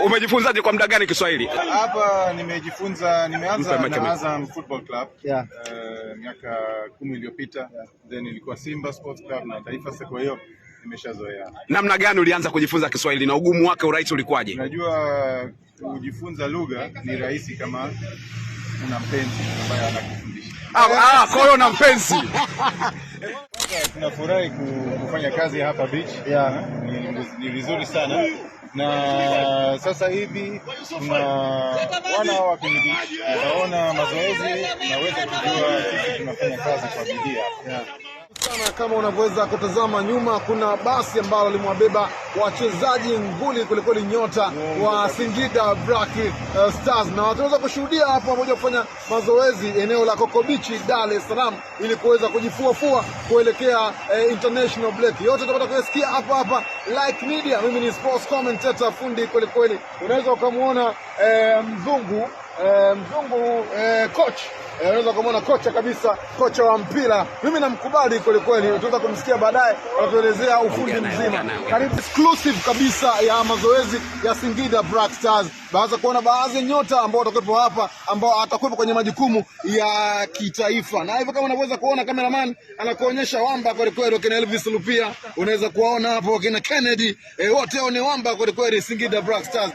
Umejifunzaje kwa muda gani Kiswahili? Hapa nimeanza na Azam Football Club miaka 10 iliyopita. Then ilikuwa Simba Sports Club na Taifa Stars, kwa hiyo nimeshazoea. Namna gani ulianza kujifunza Kiswahili na ugumu wake, urahisi ulikuwaje? Unajua kujifunza lugha ni rahisi kama una mpenzi ambaye anakufundisha. Kwa hiyo una mpenzi. Tunafurahi kufanya kazi hapa beach. Ni vizuri sana. Na sasa hivi tuna wana wa kwenye naona mazoezi, naweza kujua sisi tunafanya kazi kwa bidii hapa. Sana kama unavyoweza kutazama nyuma, kuna basi ambalo limewabeba wachezaji nguli kulikweli, nyota wa Singida Black Stars, na wataweza kushuhudia hapo pamoja kufanya mazoezi eneo la Coco Beach, Dar es Salaam, ili kuweza kujifuafua kuelekea international break. Yote tutapata kusikia hapa Like Media. Mimi ni sports commentator fundi kweli. Unaweza ukamuona mzungu coach, unaweza kumuona kocha kabisa, kocha wa mpira. Mimi namkubali kweli, tutaweza kumsikia baadaye atuelezea ufundi mzima. Karibu exclusive kabisa ya mazoezi ya Singida Black Stars. Baada kuona baadhi ya nyota ambao watakuwepo hapa, ambao atakuwepo kwenye majukumu ya kitaifa. Na hivyo kama unaweza kuona cameraman anakuonyesha wamba kweli, kina Elvis Lupia unaweza kuona hapo, kina Kennedy, wote ni wamba kweli Singida Black Stars.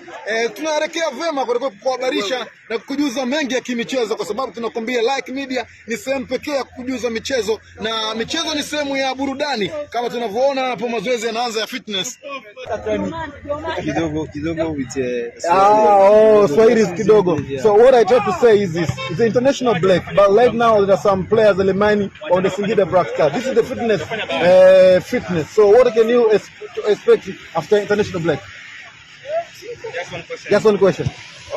Tunaelekea vyema kweli kuhabarisha na kukujuza mengi ya kimichezo, kwa sababu tunakwambia Like Media ni sehemu pekee ya kukujuza michezo, na michezo ni sehemu ya burudani. Kama tunavyoona hapo mazoezi yanaanza ya fitness kidogo with Swahili kidogo. So what I try to say is this: it's international break, but right now there are some players Lemani on the Singida Black Stars. This is the fitness. So what can you expect after international break? Just one question.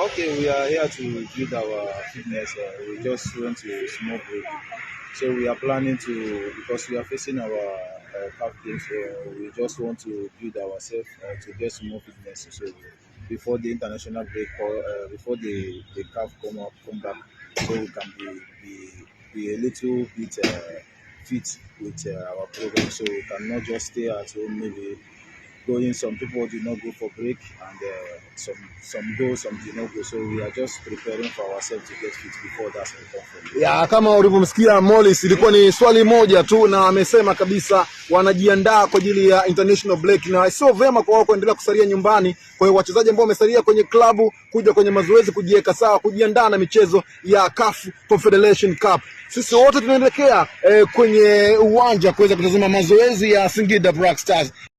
Okay, we are here to build our fitness. We just went to small break, so we are planning to, because we are facing our CAF games, so we just want to build ourselves to get some more fitness. So before the international break, or before the CAF come back, so we can be a little bit fit with our program. So we cannot just stay at home, maybe going. Some people do not go for break, and some go, some do not go. So we are just preparing for ourselves to get fit before that conference. Ya kama ulivyomsikia Morris, ilikuwa ni swali moja tu, na amesema kabisa wanajiandaa kwa ajili ya international break, na sio vema kwa wao kuendelea kusalia nyumbani. Kwa hiyo wachezaji ambao wamesalia kwenye klabu kuja kwenye mazoezi, kujiweka sawa, kujiandaa na michezo ya CAF Confederation Cup. Sisi wote tunaelekea kwenye uwanja kuweza kutazama mazoezi ya Singida Black Stars.